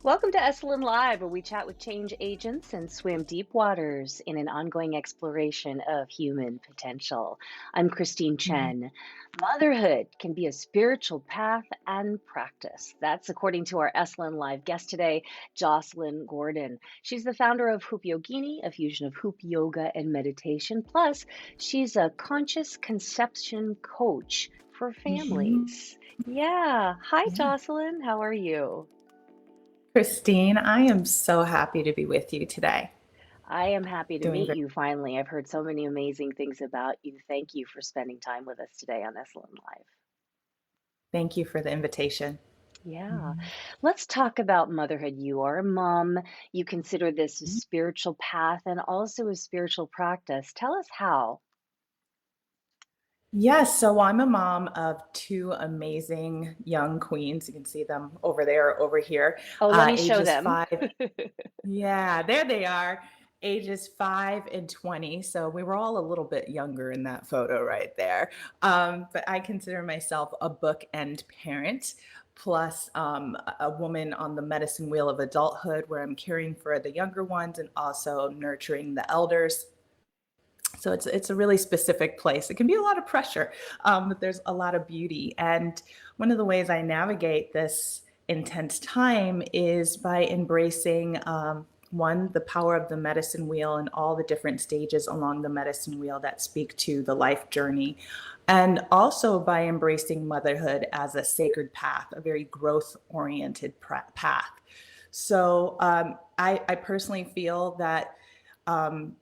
Welcome to Esalen Live, where we chat with change agents and swim deep waters in an ongoing exploration of human potential. I'm Christine Mhm. Chen. Motherhood can be a spiritual path and practice. That's according to our Esalen Live guest today, Jocelyn Gordon. She's the founder of HoopYogini, a fusion of hoop yoga and meditation. Plus, she's a conscious conception coach for Mhm. families. Yeah. Hi, Yeah. Jocelyn. How are you? Christine, I am so happy to be with you today. I am happy to Doing meet very you finally. I've heard so many amazing things about you. Thank you for spending time with us today on Esalen Live. Thank you for the invitation. Yeah. Mhm. Let's talk about motherhood. You are a mom. You consider this a Mhm. spiritual path and also a spiritual practice. Tell us how. Yes, so I'm a mom of two amazing young queens. You can see them over there, over here, Oh, let me show ages them. 5. Yeah, there they are, ages 5 and 20. So we were all a little bit younger in that photo right there. But I consider myself a bookend parent, plus a woman on the medicine wheel of adulthood where I'm caring for the younger ones and also nurturing the elders. So it's a really specific place. It can be a lot of pressure, but there's a lot of beauty. And one of the ways I navigate this intense time is by embracing one, the power of the medicine wheel and all the different stages along the medicine wheel that speak to the life journey. And also by embracing motherhood as a sacred path, a very growth oriented path. So I personally feel that um,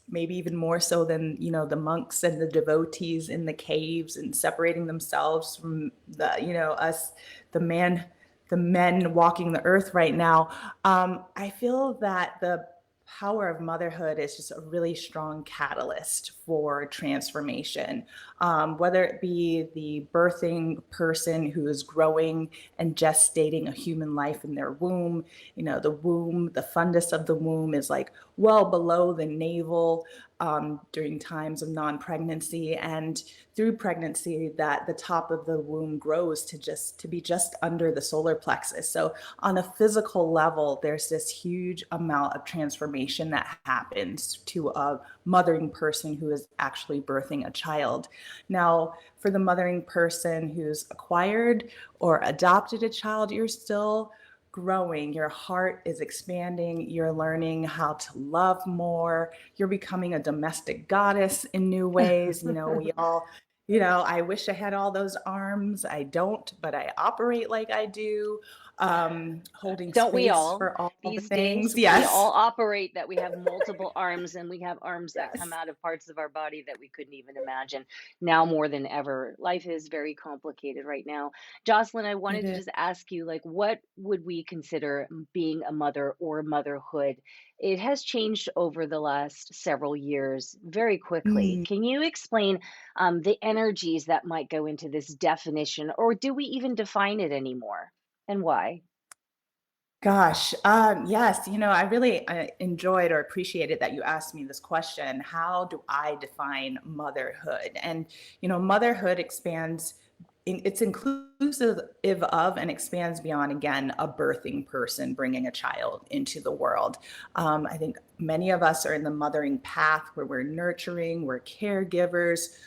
maybe even more so than the monks and the devotees in the caves and separating themselves from us, the man the men walking the earth right now. I feel that the power of motherhood is just a really strong catalyst for transformation, whether it be the birthing person who is growing and gestating a human life in their womb. The womb, the fundus of the womb is like well below the navel during times of non-pregnancy, and through pregnancy that the top of the womb grows to be just under the solar plexus. So on a physical level, there's this huge amount of transformation that happens to a mothering person who is actually birthing a child. Now, for the mothering person who's acquired or adopted a child, you're still growing. Your heart is expanding. You're learning how to love more. You're becoming a domestic goddess in new ways. We all, I wish I had all those arms. I don't, but I operate like I do, holding Don't we space all? for all the These days, things. we all Yes. operate that we have multiple arms and we have arms that come Yes. out of parts of our body that we couldn't even imagine now more than ever. Life is very complicated right now. Jocelyn, I It wanted to is. just ask you, like, what would we consider being a mother or motherhood? It has changed over the last several years very quickly. Mm. Can you explain the energies that might go into this definition, or do we even define it anymore? And why? Gosh, yes, I really enjoyed or appreciated that you asked me this question. How do I define motherhood? And, motherhood expands, it's inclusive of and expands beyond, again, a birthing person bringing a child into the world. I think many of us are in the mothering path where we're nurturing, we're caregivers,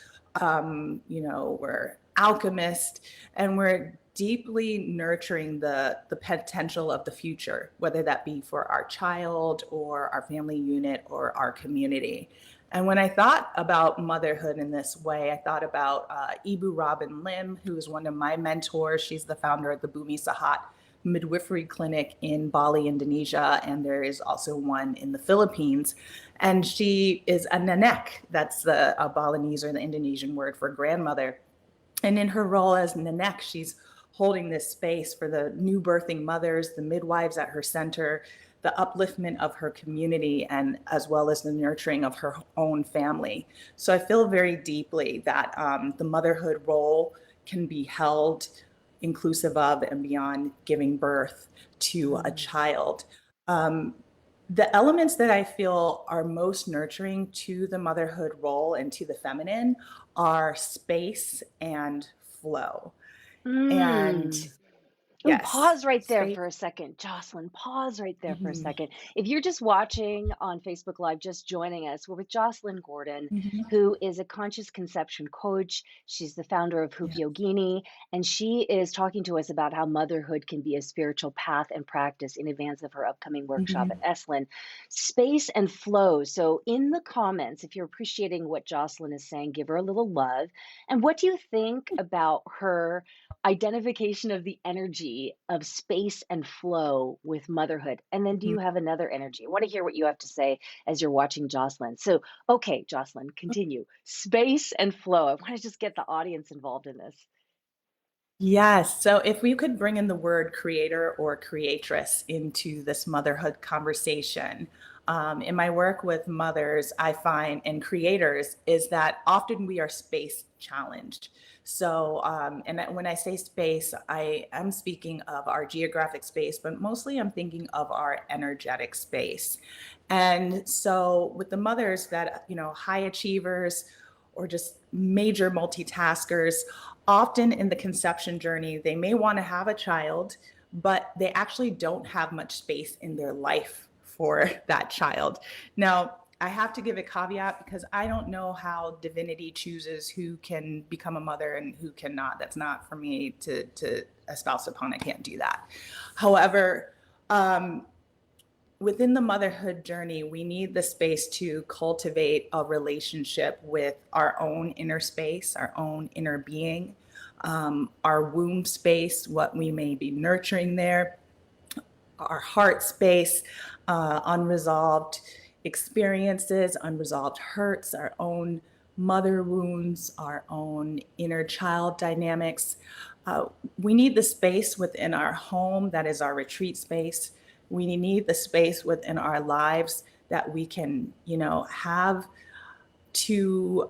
we're alchemists, and we're deeply nurturing the potential of the future, whether that be for our child or our family unit or our community. And when I thought about motherhood in this way, I thought about Ibu Robin Lim, who is one of my mentors. She's the founder of the Bumi Sahat midwifery clinic in Bali, Indonesia, and there is also one in the Philippines. And she is a nenek, that's the Balinese or the Indonesian word for grandmother. And in her role as Nanek, she's holding this space for the new birthing mothers, the midwives at her center, the upliftment of her community, and as well as the nurturing of her own family. So I feel very deeply that the motherhood role can be held inclusive of and beyond giving birth to a Mm. child. Um, the elements that I feel are most nurturing to the motherhood role and to the feminine are space and flow. And Mm. Ooh, Yes. pause right there Space. for a second. Jocelyn, pause right there for a Mhm, second. If you're just watching on Facebook Live, just joining us, we're with Jocelyn Gordon, mhm. who is a conscious conception coach. She's the founder of Yeah. HoopYogini, and she is talking to us about how motherhood can be a spiritual path and practice in advance of her upcoming workshop at Mhm, Esalen. Space and flow. So, in the comments, if you're appreciating what Jocelyn is saying, give her a little love. And what do you think about her identification of the energy of space and flow with motherhood? And then do mhm. you have another energy? I want to hear what you have to say as you're watching Jocelyn. So, okay, Jocelyn, continue. Space and flow. I want to just get the audience involved in this. Yes. So if we could bring in the word creator or creatress into this motherhood conversation, in my work with mothers, I find and creators is that often we are space challenged. So, when I say space, I am speaking of our geographic space, but mostly I'm thinking of our energetic space. And so, with the mothers that, high achievers or just major multitaskers, often in the conception journey, they may want to have a child, but they actually don't have much space in their life for that child. Now, I have to give a caveat because I don't know how divinity chooses who can become a mother and who cannot. That's not for me to espouse upon. I can't do that. However, um, within the motherhood journey, we need the space to cultivate a relationship with our own inner space, our own inner being, our womb space, what we may be nurturing there, our heart space, unresolved experiences, unresolved hurts, our own mother wounds, our own inner child dynamics. Uh, we need the space within our home that is our retreat space. We need the space within our lives that we can, have to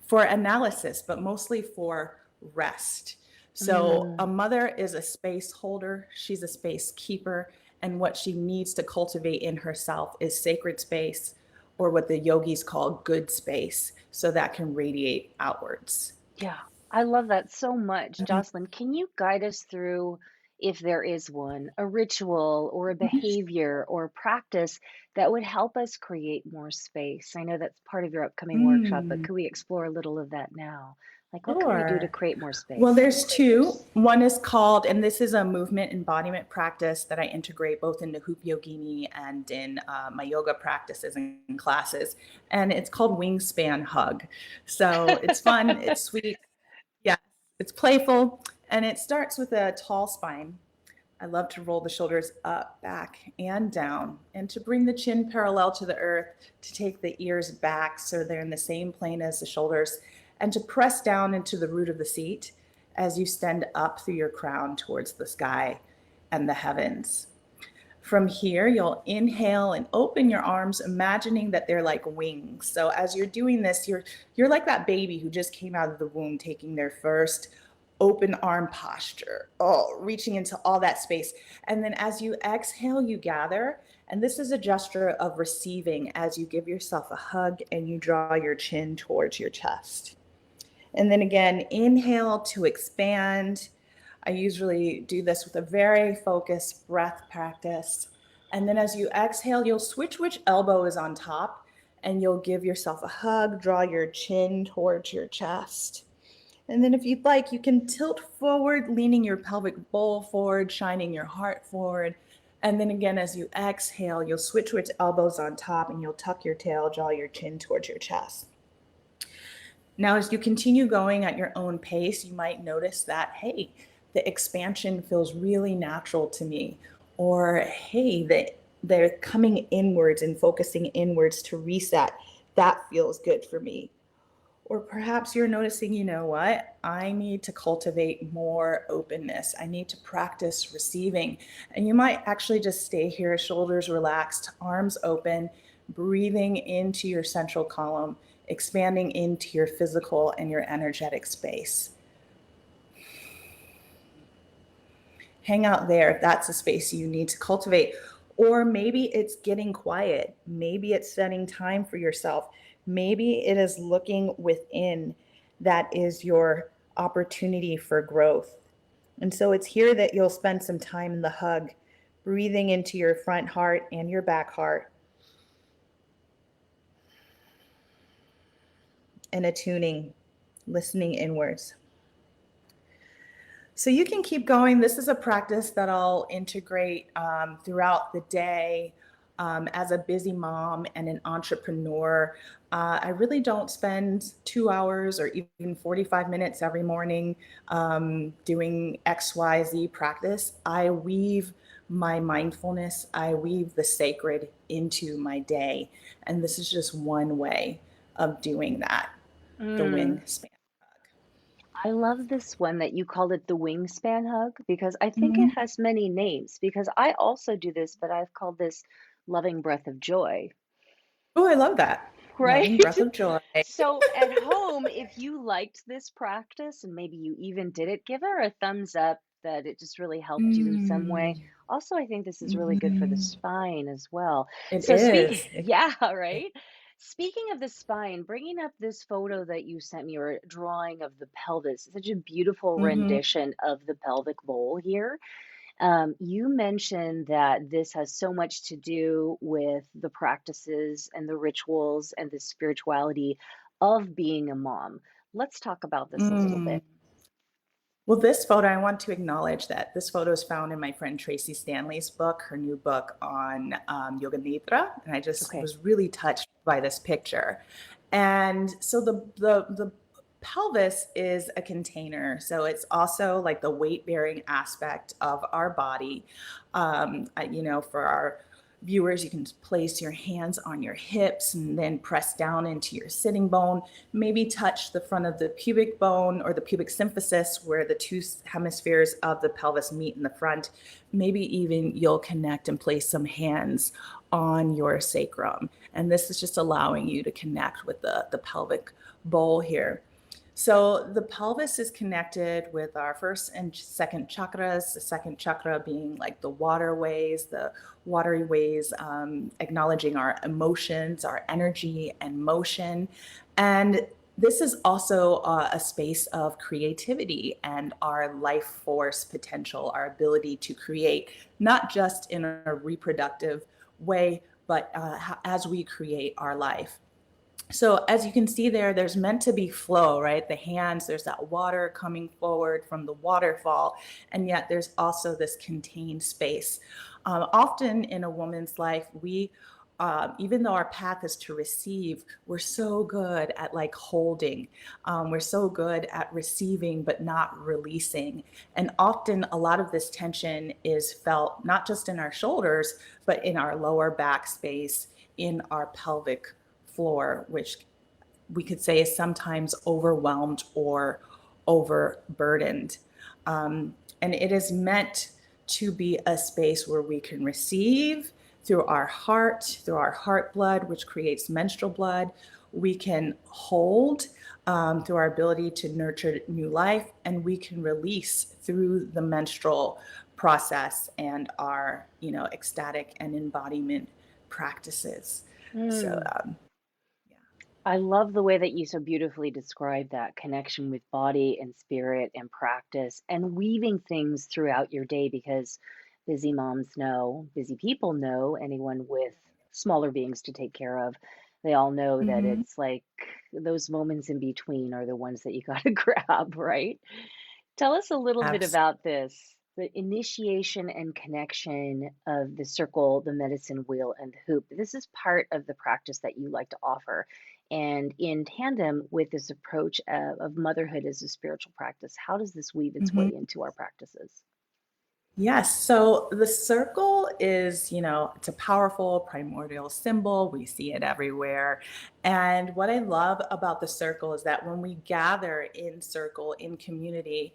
for analysis, but mostly for rest. So a Mm, mother is a space holder, she's a space keeper, and what she needs to cultivate in herself is sacred space, or what the yogis call good space, so that can radiate outwards. yeah, I love that so much. Mhm. Jocelyn, can you guide us through, if there is one, a ritual or a behavior or a practice that would help us create more space? I know that's part of your upcoming workshop, but Mm, could we explore a little of that now? Like, what can we do to sure. create more Well, space? there's two. One is called, and this is a movement embodiment practice that I integrate both into HoopYogini and in my yoga practices and classes. And it's called Wingspan Hug. So it's fun, it's sweet. Yes, it's playful. And it starts with a tall spine. I love to roll the shoulders up, back, and down, and to bring the chin parallel to the earth, to take the ears back so they're in the same plane as the shoulders, and to press down into the root of the seat as you stand up through your crown towards the sky and the heavens. From here, you'll inhale and open your arms, imagining that they're like wings. So as you're doing this, you're like that baby who just came out of the womb, taking their first open arm posture. Oh, reaching into all that space. And then as you exhale, you gather. And this is a gesture of receiving as you give yourself a hug and you draw your chin towards your chest. And then again, inhale to expand. I usually do this with a very focused breath practice. And then as you exhale, you'll switch which elbow is on top and you'll give yourself a hug, draw your chin towards your chest. And then if you'd like, you can tilt forward, leaning your pelvic bowl forward, shining your heart forward. And then again, as you exhale, you'll switch which elbows on top and you'll tuck your tail, draw your chin towards your chest. Now, as you continue going at your own pace, you might notice that, hey, the expansion feels really natural to me. Or, hey, they're coming inwards and focusing inwards to reset. That feels good for me. Or perhaps you're noticing, you know what? I need to cultivate more openness. I need to practice receiving. And you might actually just stay here, shoulders relaxed, arms open, breathing into your central column, expanding into your physical and your energetic space. Hang out there if that's a space you need to cultivate. Or maybe it's getting quiet. Maybe it's setting time for yourself. Maybe it is looking within. That is your opportunity for growth. And so it's here that you'll spend some time in the hug, breathing into your front heart and your back heart, and attuning, listening inwards. So you can keep going. This is a practice that I'll integrate throughout the day. As a busy mom and an entrepreneur, I really don't spend 2 hours or even 45 minutes every morning doing XYZ practice. I weave my mindfulness, I weave the sacred into my day. And this is just one way of doing that, the Mm. wingspan. I love this one that you called it the wingspan hug because I think it Mhm. has many names because I also do this, but I've called this loving breath of joy, Oh, I love that. right? Loving breath of joy. So at home, if you liked this practice and maybe you even did it, give her a thumbs up that it just really helped you in some way. Mm. Also, I think this is really good for the Mhm. spine as well. It So speaking, is. yeah, right? Speaking of the spine, bringing up this photo that you sent me or drawing of the pelvis, such a beautiful Mhm. rendition of the pelvic bowl here. You mentioned that this has so much to do with the practices and the rituals and the spirituality of being a mom. Let's talk about this a little Mm. bit. Well, this photo, I want to acknowledge that this photo is found in my friend Tracy Stanley's book, her new book on Yoga Nidra, and I just Okay. was really touched by this picture. And so the pelvis is a container, so it's also like the weight bearing aspect of our body. For our viewers, you can place your hands on your hips and then press down into your sitting bone. Maybe touch the front of the pubic bone or the pubic symphysis where the two hemispheres of the pelvis meet in the front. Maybe even you'll connect and place some hands on your sacrum. And this is just allowing you to connect with the pelvic bowl here. So the pelvis is connected with our first and second chakras, the second chakra being like the waterways, the watery ways, acknowledging our emotions, our energy and motion. And this is also a space of creativity and our life force potential, our ability to create, not just in a reproductive way, but as we create our life. So as you can see there, there's meant to be flow, right? The hands, there's that water coming forward from the waterfall, and yet there's also this contained space. Often in a woman's life, even though our path is to receive, we're so good at like holding. We're so good at receiving, but not releasing. And often a lot of this tension is felt not just in our shoulders, but in our lower back space, in our pelvic floor, which we could say is sometimes overwhelmed or overburdened. And it is meant to be a space where we can receive through our heart blood, which creates menstrual blood. We can hold through our ability to nurture new life, and we can release through the menstrual process and our, ecstatic and embodiment practices. So, Mm. yeah. I love the way that you so beautifully describe that connection with body and spirit and practice and weaving things throughout your day because busy moms know, busy people know, anyone with smaller beings to take care of, they all know that Mhm. it's like those moments in between are the ones that you got to grab, right? Tell us a little bit Abs about this, the initiation and connection of the circle, the medicine wheel, and the hoop. This is part of the practice that you like to offer. And in tandem with this approach of motherhood as a spiritual practice, how does this weave its Mhm. way into our practices? Yes. So the circle is, it's a powerful primordial symbol. We see it everywhere. And what I love about the circle is that when we gather in circle in community,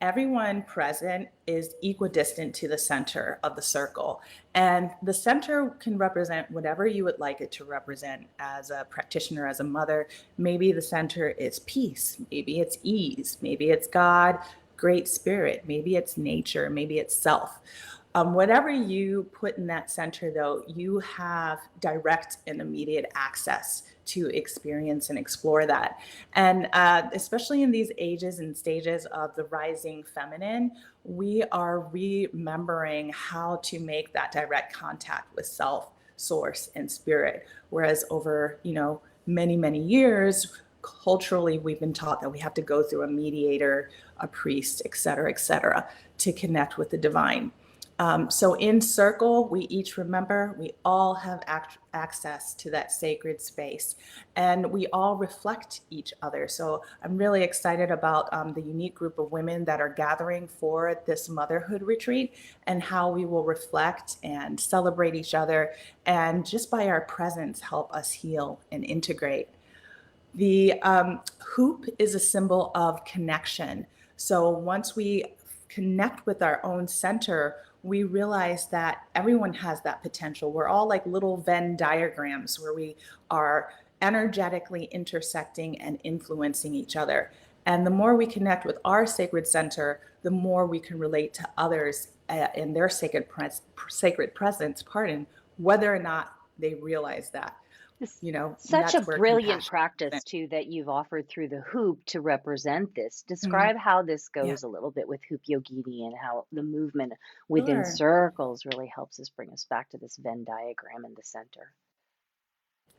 everyone present is equidistant to the center of the circle. And the center can represent whatever you would like it to represent as a practitioner, as a mother. Maybe the center is peace, maybe it's ease, maybe it's God, great spirit, maybe it's nature, maybe it's self. Whatever you put in that center, though, you have direct and immediate access to experience and explore that. And especially in these ages and stages of the rising feminine, we are remembering how to make that direct contact with self, source, and spirit. Whereas over, many, many years, culturally, we've been taught that we have to go through a mediator, a priest, et cetera, to connect with the divine. So in circle, we each remember we all have access to that sacred space, and we all reflect each other. So I'm really excited about the unique group of women that are gathering for this motherhood retreat, and how we will reflect and celebrate each other, and just by our presence help us heal and integrate. The hoop is a symbol of connection. So once we connect with our own center, we realize that everyone has that potential. We're all like little Venn diagrams where we are energetically intersecting and influencing each other. And the more we connect with our sacred center, the more we can relate to others in their sacred presence, whether or not they realize that. This And such a that's where brilliant compassion practice comes too that you've offered through the hoop to represent this. in. Describe how this Yeah, goes a little bit with HoopYogini and how the movement within sure. circles really helps us bring us back to this Venn diagram in the center.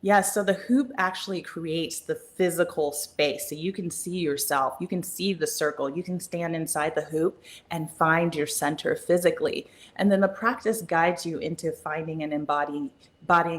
Yeah, so the hoop actually creates the physical space. So you can see yourself, you can see the circle, you can stand inside the hoop and find your center physically. And then the practice guides you into finding and embodying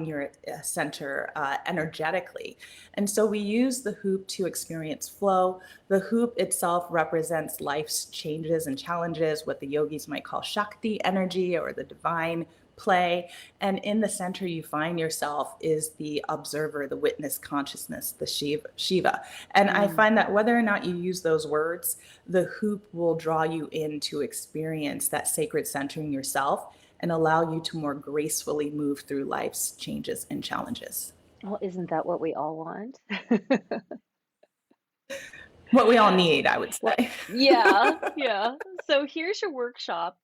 your center energetically. And so we use the hoop to experience flow. The hoop itself represents life's changes and challenges, what the yogis might call Shakti energy or the divine play. And in the center you find yourself is the observer, the witness consciousness, the Shiva. And I Mm. find that whether or not you use those words, the hoop will draw you in to experience that sacred centering yourself and allow you to more gracefully move through life's changes and challenges. Well, isn't that what we all want? What we all need, I would Well, say. yeah, yeah. So here's your workshop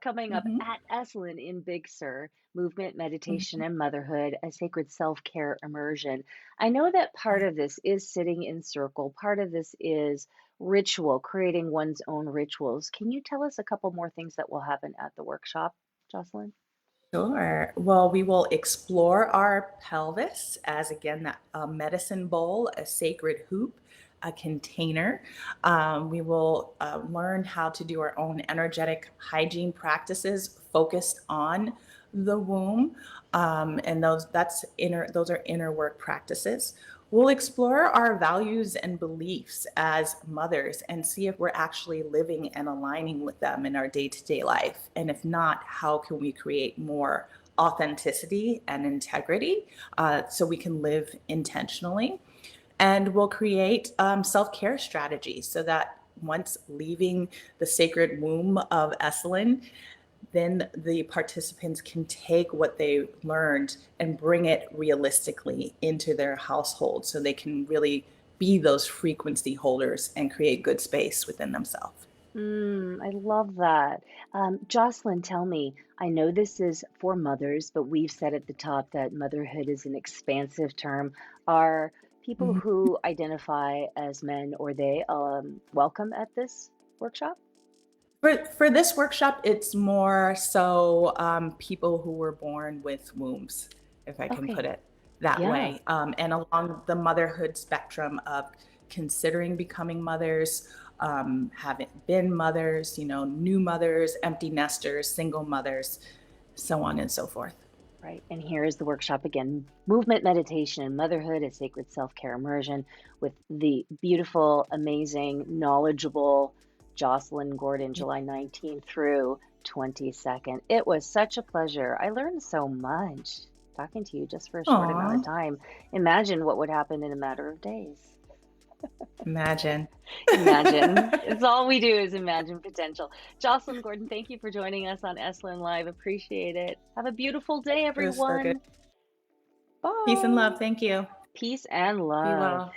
coming up Mhm, at Esalen in Big Sur, Movement, Meditation, mhm. and Motherhood, a sacred self-care immersion. I know that part of this is sitting in circle, part of this is ritual, creating one's own rituals. Can you tell us a couple more things that will happen at the workshop, Jocelyn? Sure. Well, we will explore our pelvis as again that medicine bowl, a sacred hoop, a container. We will learn how to do our own energetic hygiene practices focused on the womb, and those are inner work practices. We'll explore our values and beliefs as mothers and see if we're actually living and aligning with them in our day to day life. And if not, how can we create more authenticity and integrity so we can live intentionally? And we'll create self care strategies so that once leaving the sacred womb of Esalen, then the participants can take what they learned and bring it realistically into their household so they can really be those frequency holders and create good space within themselves. I love that. Jocelyn, tell me, I know this is for mothers, but we've said at the top that motherhood is an expansive term. Are people Mhm. who identify as men or they welcome at this workshop? For this workshop, it's more so people who were born with wombs, if I can put Okay. it that Yeah. way, and along the motherhood spectrum of considering becoming mothers, haven't been mothers, new mothers, empty nesters, single mothers, so on and so forth. Right. And here is the workshop again: movement, meditation, and motherhood, a sacred self care immersion with the beautiful, amazing, knowledgeable Jocelyn Gordon, Yeah. July 19th through 22nd. It was such a pleasure. I learned so much talking to you just for a short amount of Aw, time. Imagine what would happen in a matter of days. imagine. Imagine. It's all we do is imagine potential. Jocelyn Gordon, thank you for joining us on Esalen Live. Appreciate it. Have a beautiful day, It was so good. everyone. Peace and Bye. love. Thank you. Peace and Be love. well.